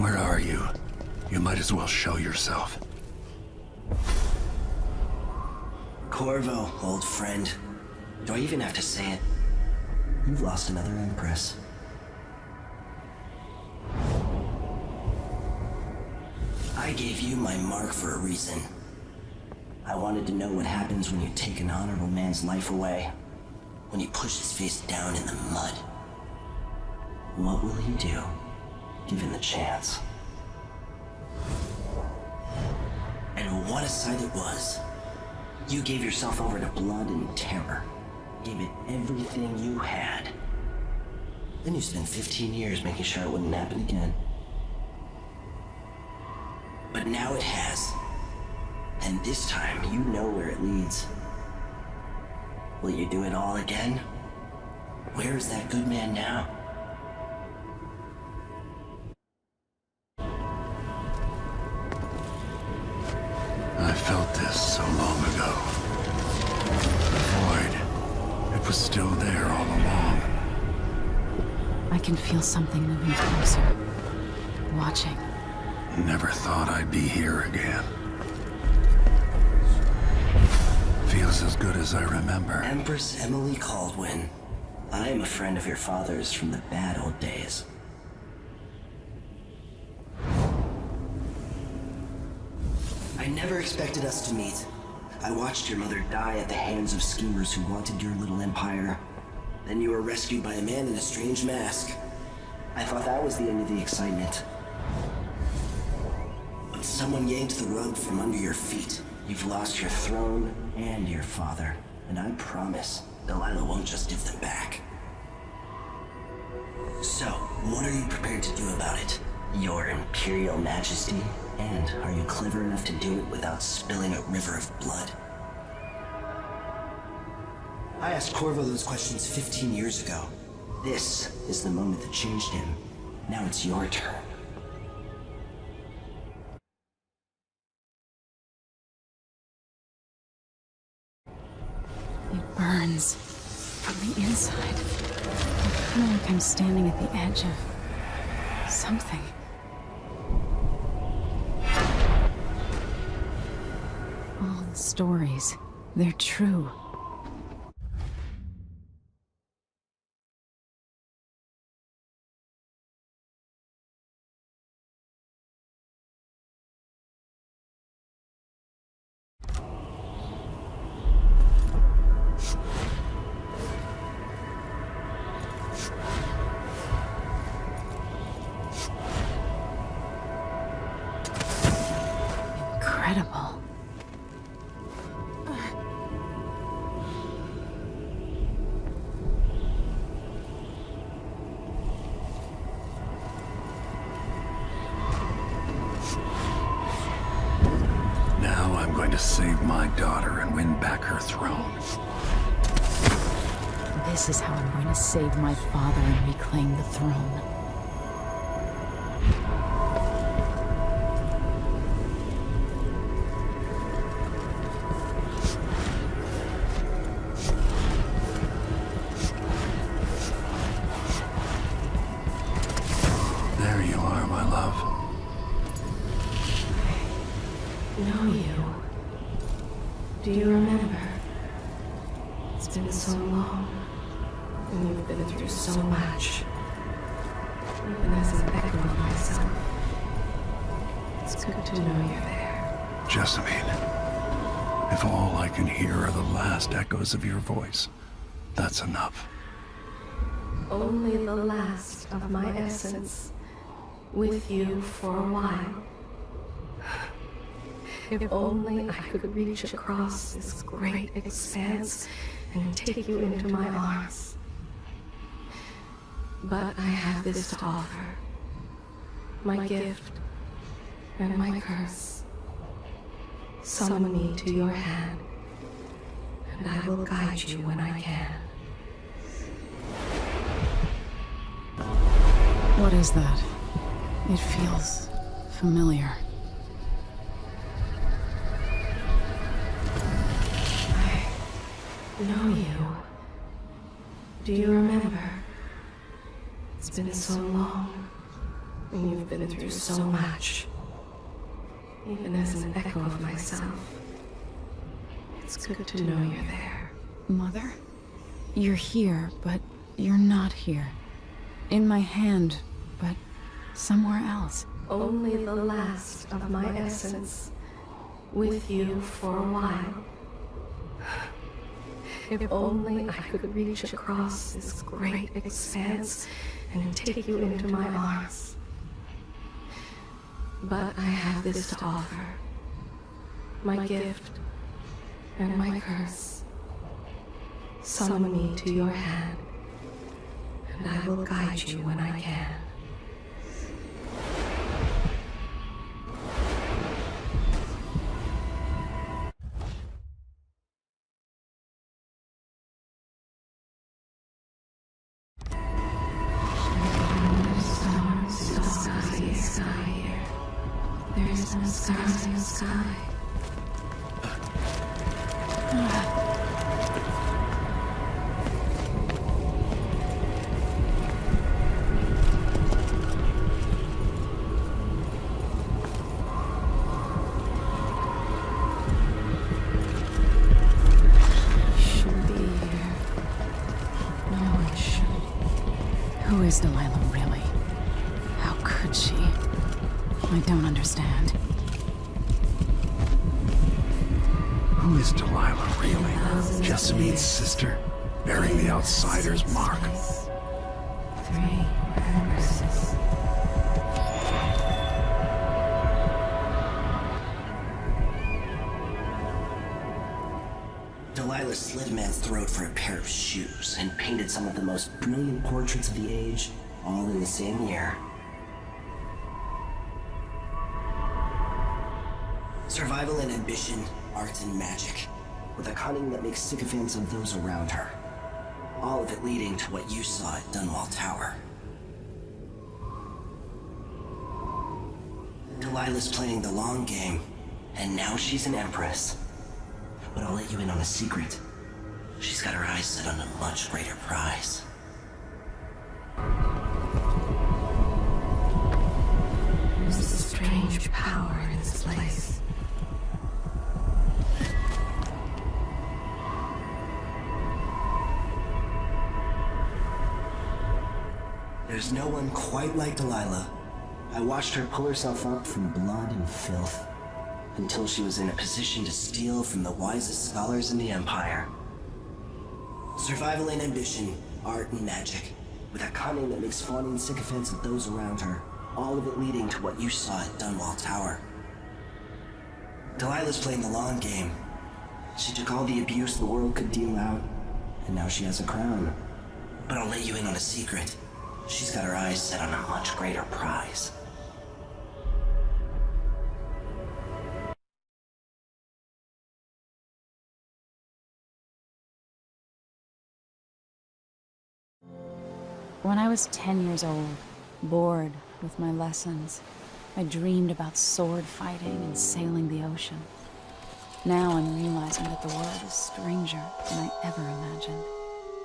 Where are you? You might as well show yourself. Corvo, old friend. Do I even have to say it? You've lost another Empress. I gave you my mark for a reason. I wanted to know what happens when you take an honorable man's life away. When you push his face down in the mud. What will he do, given the chance? And what a sight it was. You gave yourself over to blood and terror. Gave it everything you had. Then you spent 15 years making sure it wouldn't happen again. But now it has. And this time, you know where it leads. Will you do it all again? Where is that good man now? I felt this so long ago. The void. It was still there all along. I can feel something moving closer. Watching. Never thought I'd be here again. Feels as good as I remember. Empress Emily Kaldwin. I am a friend of your father's from the bad old days. I never expected us to meet. I watched your mother die at the hands of schemers who wanted your little empire. Then you were rescued by a man in a strange mask. I thought that was the end of the excitement. But someone yanked the rug from under your feet. You've lost your throne and your father. And I promise, Delilah won't just give them back. So, what are you prepared to do about it? Your Imperial Majesty? And are you clever enough to do it without spilling a river of blood? I asked Corvo those questions 15 years ago. This is the moment that changed him. Now it's your turn. It burns from the inside. I feel like I'm standing at the edge of something. All the stories, they're true. Incredible. Now I'm going to save my daughter and win back her throne. This is how I'm going to save my father and reclaim the throne. There you are, my love. Know you. Do you remember? It's been so long, and you've been through so much. Even as an echo of myself, it's good to know you're there. Jessamine, if all I can hear are the last echoes of your voice, that's enough. Only the last of my essence, with you for a while. If only I could reach across this great expanse and take you into my arms. But I have this to offer. My gift and my curse. Summon me to your hand, and I will guide you when I can. What is that? It feels familiar. Know you. Do you remember? It's been so long, And you've been through so much. Even as an echo of myself. It's good to know you're there. Mother? You're here, but you're not here. In my hand, but somewhere else. Only the last of my essence. With you for a while. If only I could reach across this great expanse and take you into my arms. But I have this to offer. My gift and my curse. Summon me to your hand, and I will guide you when I can. There's no stars in the sky. Should be here. No one should. Who is Delilah really? How could she? I don't understand. Who is Delilah really? Jessamine's sister? Bearing the outsider's mark? 3 empresses. Delilah slit a man's throat for a pair of shoes and painted some of the most brilliant portraits of the age, all in the same year. Survival and ambition, art and magic, with a cunning that makes sycophants of those around her. All of it leading to what you saw at Dunwall Tower. Delilah's playing the long game, and now she's an empress. But I'll let you in on a secret. She's got her eyes set on a much greater prize. There's a strange power in this place. There's no one quite like Delilah. I watched her pull herself up from blood and filth, until she was in a position to steal from the wisest scholars in the Empire. Survival and ambition, art and magic, with a cunning that makes fawning sycophants of those around her, all of it leading to what you saw at Dunwall Tower. Delilah's playing the long game. She took all the abuse the world could deal out, and now she has a crown. But I'll let you in on a secret. She's got her eyes set on a much greater prize. When I was 10 years old, bored with my lessons, I dreamed about sword fighting and sailing the ocean. Now I'm realizing that the world is stranger than I ever imagined.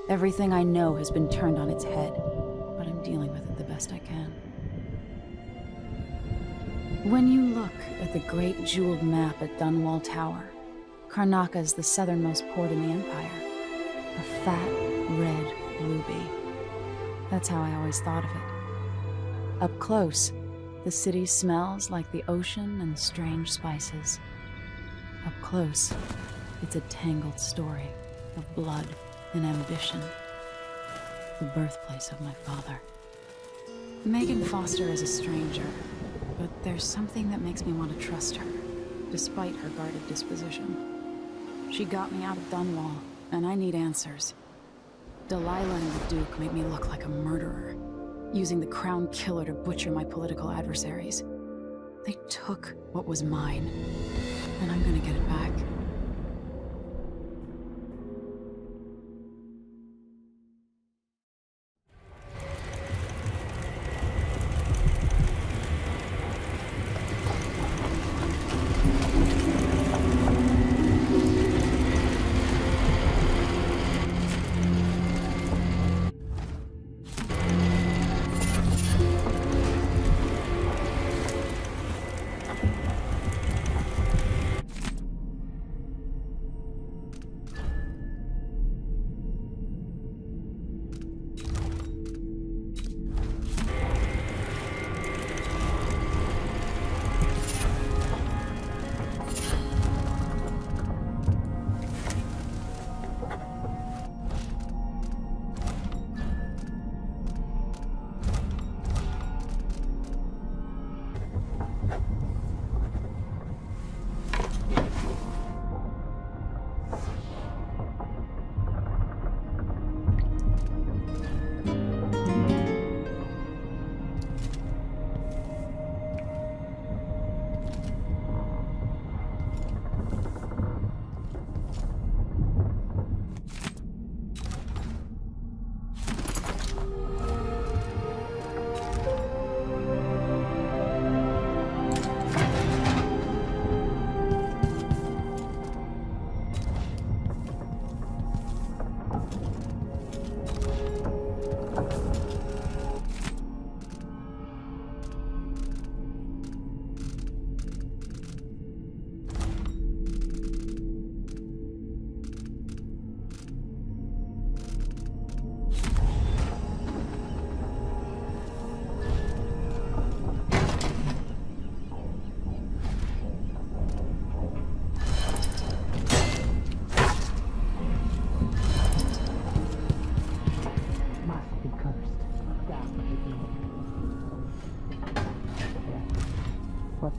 Everything I know has been turned on its head, but I'm dealing with it the best I can. When you look at the great jeweled map at Dunwall Tower, Karnaca is the southernmost port in the Empire. A fat, red ruby. That's how I always thought of it. Up close, the city smells like the ocean and strange spices. Up close, it's a tangled story of blood and ambition. The birthplace of my father. Megan Foster is a stranger, but there's something that makes me want to trust her, despite her guarded disposition. She got me out of Dunwall, and I need answers. Delilah and the Duke made me look like a murderer, using the Crown Killer to butcher my political adversaries. They took what was mine, and I'm gonna get it back.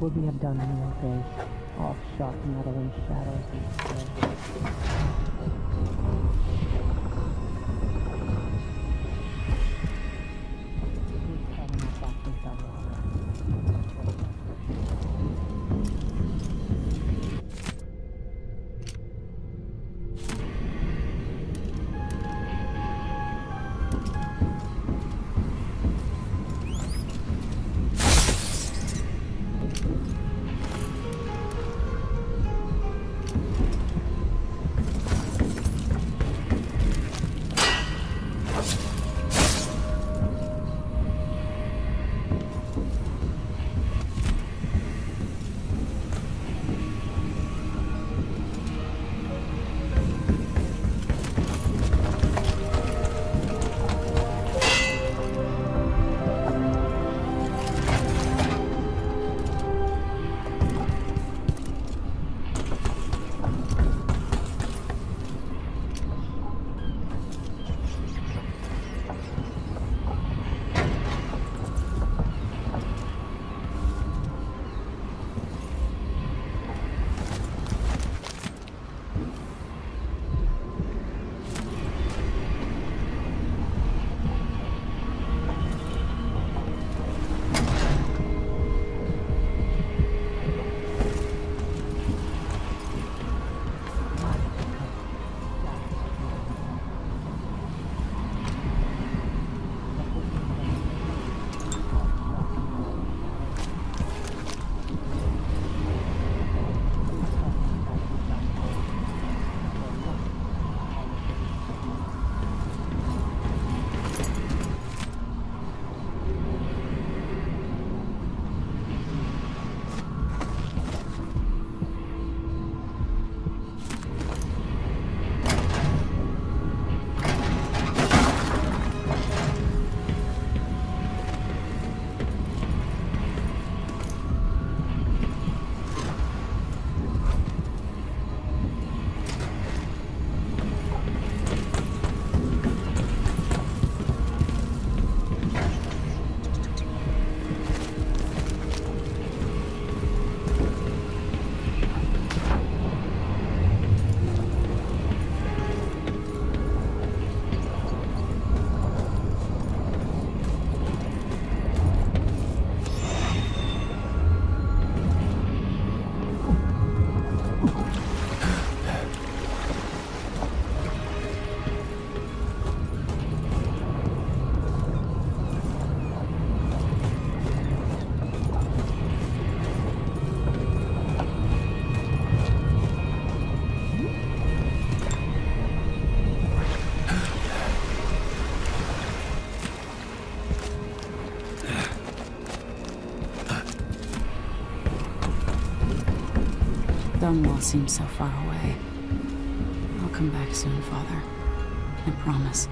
would we have done in your day? All sharp metal and shadows and spray. Dunwall seems so far away. I'll come back soon, Father. I promise.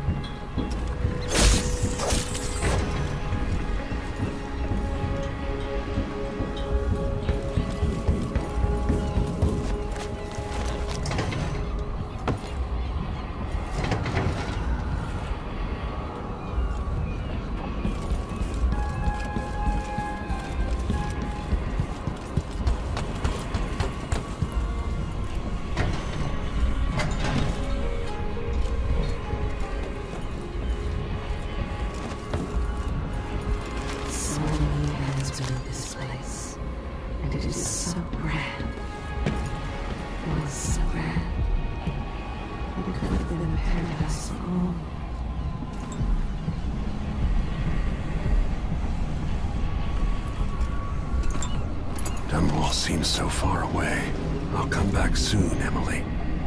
Dunwall seems so far away. I'll come back soon, Emily.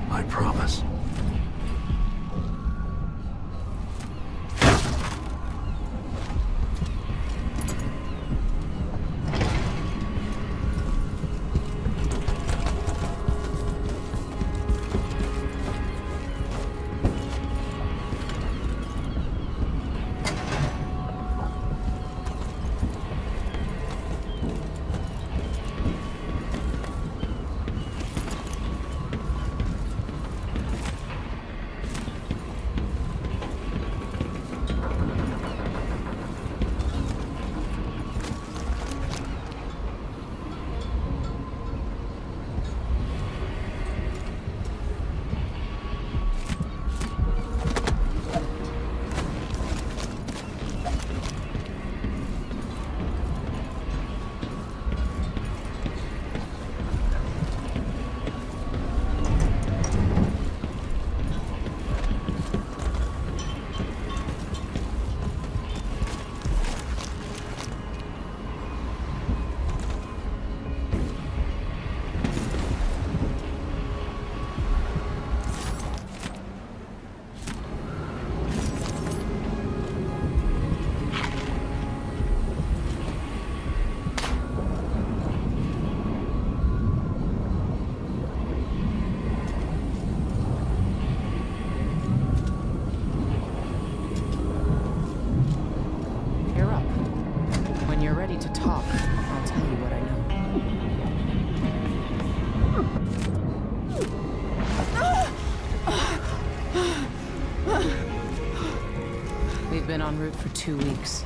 I promise. We've been en route for 2 weeks.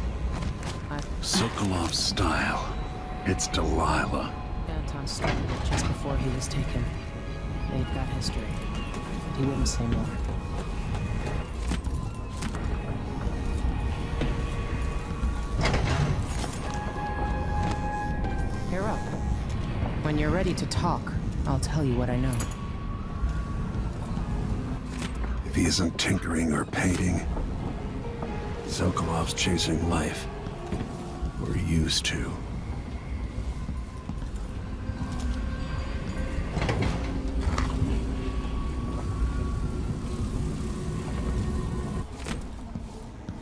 Sokolov's style. It's Delilah. Anton started it just before he was taken. They've got history. But he wouldn't say more. You're up. When you're ready to talk, I'll tell you what I know. If he isn't tinkering or painting, Sokolov's chasing life. Or he used to.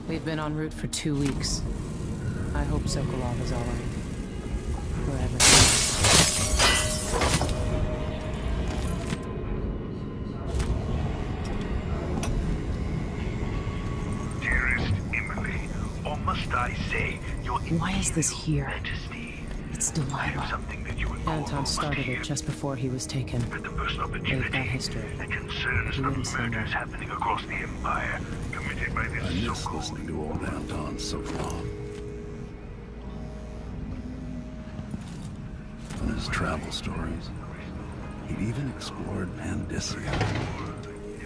We've been en route for 2 weeks. I hope Sokolov is all right. Wherever he is. Dearest Emily, or must I say, your Why is this here? Majesty, It's I have Delilah. something that you would Anton started it just before he was taken. At the first They've opportunity, got history. it concerns He the wouldn't say murders more. happening across the Empire, committed by I this miss so-called listening to old Anton Sokolov. On his travel stories, he'd even explored Pandysia.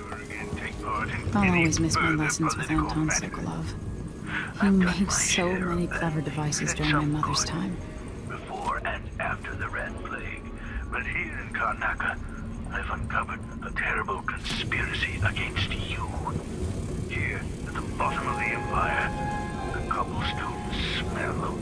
never again take part in I'll any always miss my further lessons with political Anton matters. Sokolov. He I've done made my so share many of clever that. devices Did during my some mother's good time. Before and after the Red Plague. But here in Karnaca, I've uncovered a terrible conspiracy against you. Here, at the bottom of the Empire, the cobblestone smell.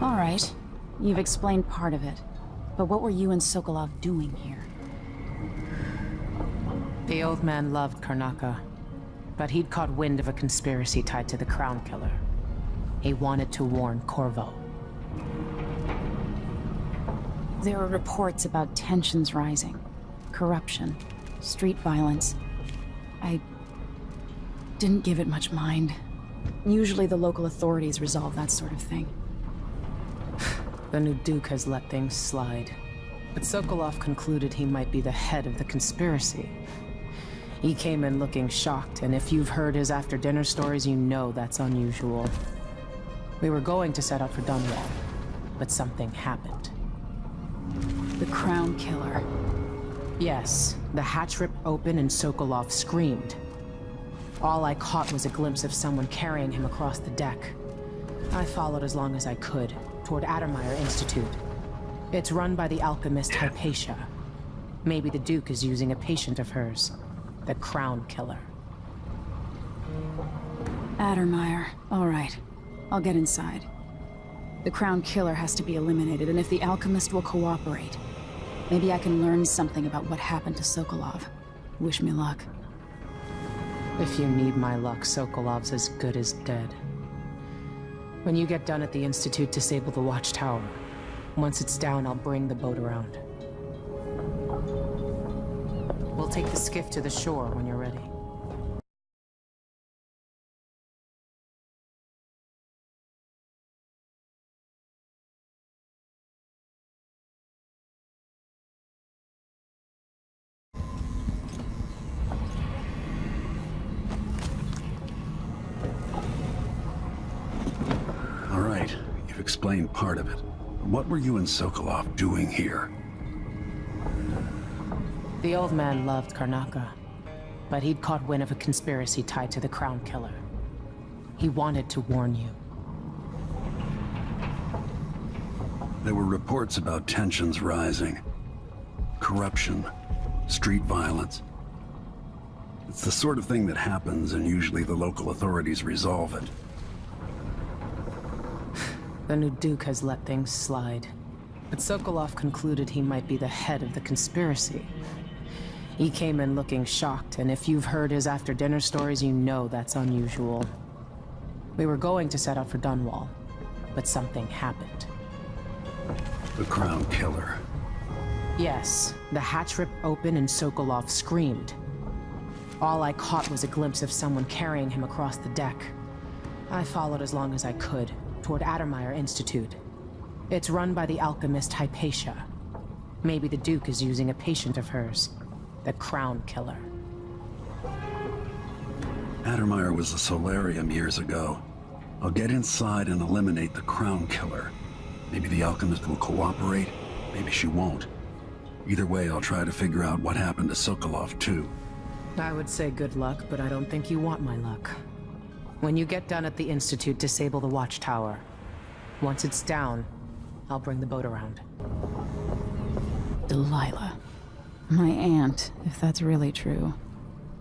All right. You've explained part of it. But what were you and Sokolov doing here? The old man loved Karnaca, but he'd caught wind of a conspiracy tied to the Crown Killer. He wanted to warn Corvo. There were reports about tensions rising, corruption, street violence. I didn't give it much mind. Usually the local authorities resolve that sort of thing. The new Duke has let things slide. But Sokolov concluded he might be the head of the conspiracy. He came in looking shocked, and if you've heard his after-dinner stories, you know that's unusual. We were going to set out for Dunwall, but something happened. The Crown Killer. Yes, the hatch ripped open and Sokolov screamed. All I caught was a glimpse of someone carrying him across the deck. I followed as long as I could, toward Attermeyer Institute. It's run by the alchemist Hypatia. Maybe the Duke is using a patient of hers, the Crown Killer. Attermeyer. All right. I'll get inside. The Crown Killer has to be eliminated, and if the alchemist will cooperate, maybe I can learn something about what happened to Sokolov. Wish me luck. If you need my luck, Sokolov's as good as dead. When you get done at the Institute, disable the watchtower. Once it's down, I'll bring the boat around. We'll take the skiff to the shore when you're ready. All right, you've explained part of it. What were you and Sokolov doing here? The old man loved Karnaca, but he'd caught wind of a conspiracy tied to the Crown Killer. He wanted to warn you. There were reports about tensions rising. Corruption, street violence. It's the sort of thing that happens, and usually the local authorities resolve it. The new Duke has let things slide. But Sokolov concluded he might be the head of the conspiracy. He came in looking shocked, and if you've heard his after-dinner stories, you know that's unusual. We were going to set out for Dunwall, but something happened. The Crown Killer. Yes, the hatch ripped open and Sokolov screamed. All I caught was a glimpse of someone carrying him across the deck. I followed as long as I could, toward Attermeyer Institute. It's run by the alchemist Hypatia. Maybe the Duke is using a patient of hers, the Crown Killer. Attermeyer was a solarium years ago. I'll get inside and eliminate the Crown Killer. Maybe the alchemist will cooperate, maybe she won't. Either way, I'll try to figure out what happened to Sokolov, too. I would say good luck, but I don't think you want my luck. When you get done at the Institute, disable the watchtower. Once it's down, I'll bring the boat around. Delilah. My aunt, if that's really true.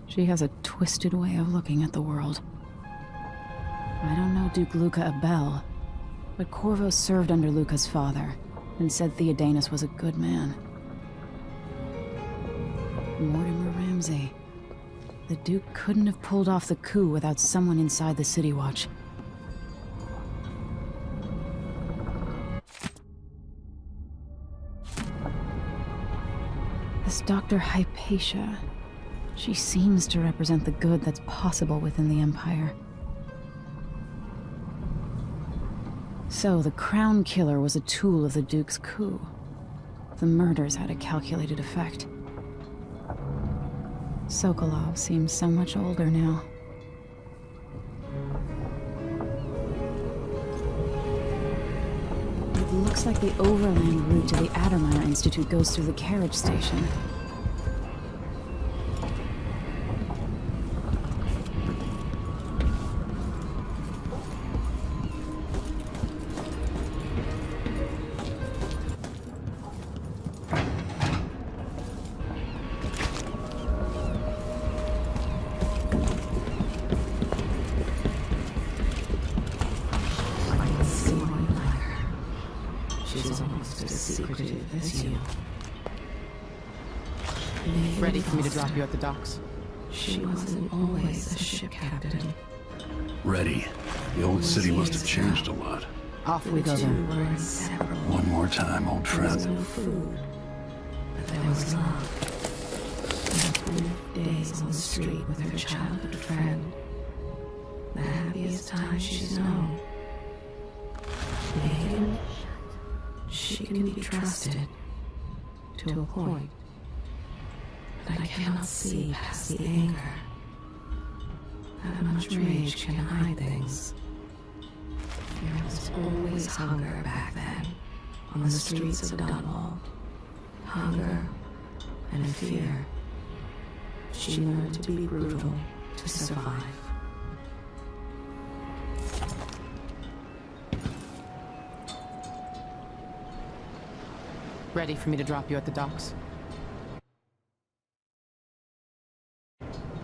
She has a twisted way of looking at the world. I don't know Duke Luca Abel, but Corvo served under Luca's father, and said Theodanus was a good man. Mortimer Ramsey. The Duke couldn't have pulled off the coup without someone inside the City Watch. This Dr. Hypatia, she seems to represent the good that's possible within the Empire. So, the Crown Killer was a tool of the Duke's coup. The murders had a calculated effect. Sokolov seems so much older now. It looks like the overland route to the Attermeyer Institute goes through the carriage station. Ready for me to drop you at the docks? She wasn't always a ship captain. Ready. The old city must have changed a lot. Off we go Two then. were inseparable. One more time, old There was friend. no food, but there was love. And brief days on the street with her childhood friend. The happiest time she's known. Megan, she can be trusted to a point. But I cannot see past the anger. That much rage can hide things. There was always hunger back then, on the streets of Dunwall. Hunger and fear. She learned to be brutal to survive. Ready for me to drop you at the docks?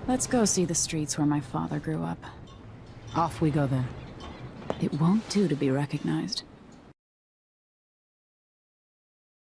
Let's go see the streets where my father grew up. Off we go then. It won't do to be recognized.